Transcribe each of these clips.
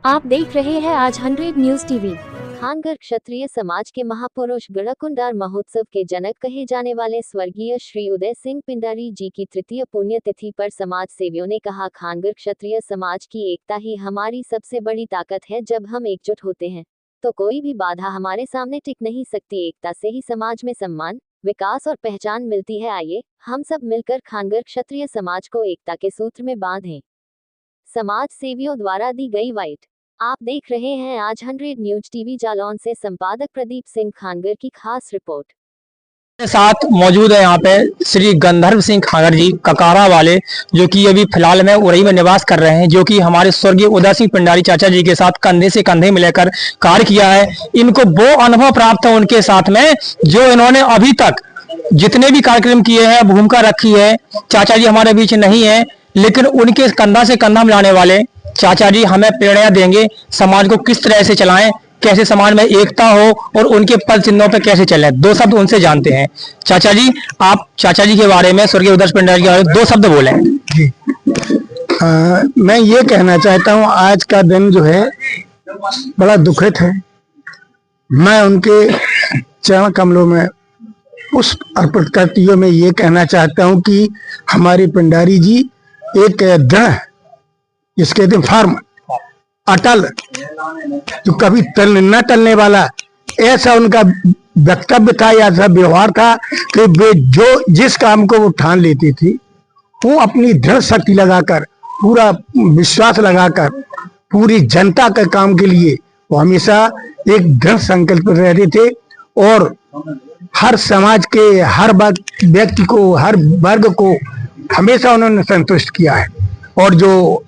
आप देख रहे हैं आज 100 न्यूज टीवी। खानगर क्षत्रिय समाज के महापुरुष गढ़कुंडार महोत्सव के जनक कहे जाने वाले स्वर्गीय श्री उदय सिंह पिंडारी जी की तृतीय पुण्यतिथि पर समाज सेवियों ने कहा, खानगर क्षत्रिय समाज की एकता ही हमारी सबसे बड़ी ताकत है। जब हम एकजुट होते हैं तो कोई भी बाधा हमारे सामने टिक नहीं सकती। एकता से ही समाज में सम्मान, विकास और पहचान मिलती है। आइए हम सब मिलकर खानगर क्षत्रिय समाज को एकता के सूत्र में बांधें। समाज सेवियों द्वारा दी गई वाइट। आप देख रहे हैं आज 100 न्यूज टीवी। जालौन से संपादक प्रदीप सिंह खानगर की खास रिपोर्ट। साथ मौजूद है यहाँ पे श्री गंधर्व सिंह खानगर जी ककारा वाले, जो कि अभी फिलहाल में उरई में निवास कर रहे हैं, जो कि हमारे स्वर्गीय उदय सिंह पिंडारी चाचा जी के साथ कंधे से कंधे मिलाकर कार्य किया है। इनको वो अनुभव प्राप्त है उनके साथ में, जो इन्होंने अभी तक जितने भी कार्यक्रम किए हैं, भूमिका रखी है। चाचा जी हमारे बीच नहीं है, लेकिन उनके कंधा से कंधा मिलाने वाले चाचा जी हमें प्रेरणा देंगे, समाज को किस तरह से चलाएं, कैसे समाज में एकता हो और उनके पद चिन्हों पर कैसे चले। दो शब्द उनसे जानते हैं। चाचा जी, आप चाचा जी के बारे में, स्वर्गीय उदय सिंह पिंडारी के बारे में दो शब्द बोलें। मैं ये कहना चाहता हूँ, आज का दिन जो है बड़ा दुखद है। मैं उनके चरण कमलों में पुष्प अर्पित करते हुए मैं ये कहना चाहता हूँ कि हमारे पिंडारी जी एक दृढ़, इसके दिन फर्म, अटल, जो कभी न टलने वाला, ऐसा उनका वक्तव्य था, ऐसा व्यवहार था कि वे जो जिस काम को वो ठान लेती थी, वो अपनी दृढ़ शक्ति लगाकर, पूरा विश्वास लगाकर, पूरी जनता के काम के लिए वो हमेशा एक दृढ़ संकल्प रहते थे। और हर समाज के हर व्यक्ति को, हर वर्ग को हमेशा उन्होंने संतुष्ट किया है। और जो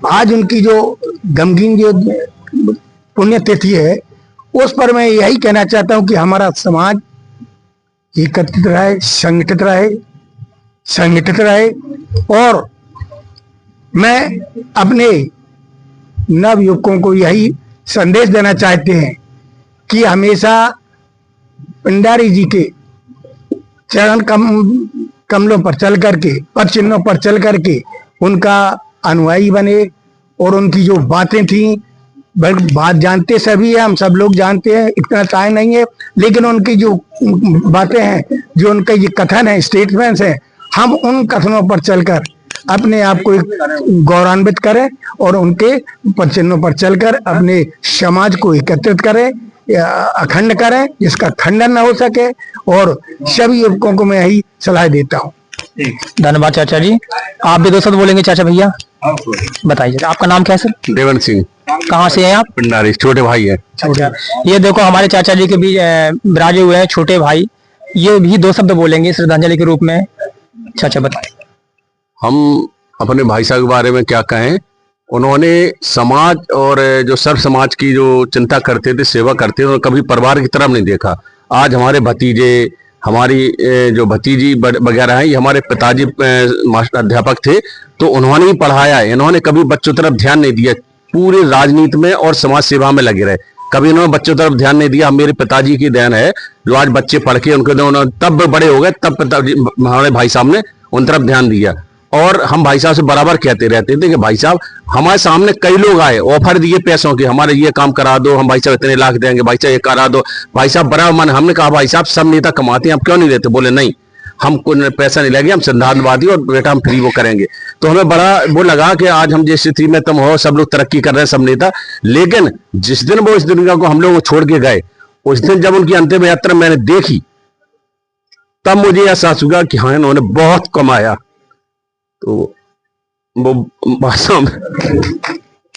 आज उनकी जो गमगीन जो पुण्यतिथि है, उस पर मैं यही कहना चाहता हूं कि हमारा समाज एकत्रित रहे, संगठित रहे। और मैं अपने नव युवकों को यही संदेश देना चाहते हैं कि हमेशा पिंडारी जी के चरण कमलों पर चल करके, पद चिन्हों पर चल करके उनका अनुयायी बने। और उनकी जो बातें थी, बात जानते सभी है, हम सब लोग जानते हैं, इतना टाइम नहीं है, लेकिन उनकी जो बातें हैं, जो उनका ये कथन है, स्टेटमेंट्स हैं, हम उन कथनों पर चलकर अपने आप को गौरवान्वित करें और उनके पद चिन्हों पर चलकर अपने समाज को एकत्रित करें, अखंड करें, जिसका खंडन न हो सके। और सभी युवकों को मैं यही सलाह देता हूँ। धन्यवाद चाचा जी। आप भी दो शब्द बोलेंगे चाचा भैया, बताइए। आपका नाम क्या है सर? देवन सिंह। कहाँ से हैं आप? पिंडारी, छोटे भाई है। ये देखो हमारे चाचा जी के बीच विराजे हुए हैं छोटे भाई, ये भी दो शब्द बोलेंगे श्रद्धांजलि के रूप में। चाचा बताइए। हम अपने भाई साहब के बारे में क्या कहें, उन्होंने समाज और जो सर्व समाज की जो चिंता करते थे, सेवा करते थे, और कभी परिवार की तरफ नहीं देखा। आज हमारे भतीजे, हमारी जो भतीजी वगैरह हैं, ये हमारे पिताजी मास्टर अध्यापक थे, तो उन्होंने ही पढ़ाया है। इन्होंने कभी बच्चों तरफ ध्यान नहीं दिया, पूरे राजनीति में और समाज सेवा में लगे रहे, कभी इन्होंने बच्चों तरफ ध्यान नहीं दिया। मेरे पिताजी की देन है, जो आज बच्चे पढ़ के उनके तब बड़े हो गए, तब पिताजी हमारे भाई साहब ने उन तरफ ध्यान दिया। और हम भाई साहब से बराबर कहते रहते थे कि भाई साहब, हमारे सामने कई लोग आए, ऑफर दिए पैसों के, हमारे ये काम करा दो, हम भाई साहब इतने लाख देंगे, भाई साहब ये करा दो। भाई साहब बराबर मन, हमने कहा भाई साहब सब नेता कमाते हैं, आप क्यों नहीं देते? बोले नहीं, हमको पैसा नहीं लगे, हम सिद्धांतवादी और बेटा हम फ्री वो करेंगे। तो हमें बड़ा वो लगा कि आज हम जिस स्थिति में तुम हो, सब लोग तरक्की कर रहे हैं, सब नेता। लेकिन जिस दिन वो इस दुनिया को हम लोग छोड़ के गए, उस दिन जब उनकी अंतिम यात्रा मैंने देखी, तब मुझे एहसास हुआ कि हाँ, इन्होंने बहुत कमाया। तो वो भाषा में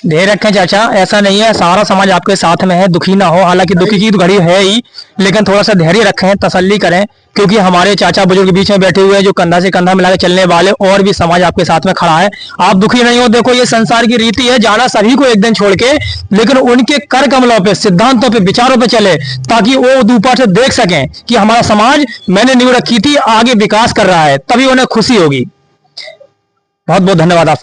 ध्यान रखें चाचा, ऐसा नहीं है, सारा समाज आपके साथ में है, दुखी ना हो। हालांकि दुखी की तो घड़ी है ही, लेकिन थोड़ा सा धैर्य रखें, तसल्ली करें, क्योंकि हमारे चाचा बुजुर्ग के बीच में बैठे हुए हैं, जो कंधा से कंधा मिलाकर चलने वाले, और भी समाज आपके साथ में खड़ा है। आप दुखी नहीं हो। देखो ये संसार की रीति है, जाना सभी को एक दिन छोड़ के, लेकिन उनके कर कमलों पे, सिद्धांतों पे, विचारों पे चले, ताकि वो ऊपर से देख सकें कि हमारा समाज, मैंने नींव रखी थी, आगे विकास कर रहा है, तभी उन्हें खुशी होगी। बहुत बहुत धन्यवाद आप।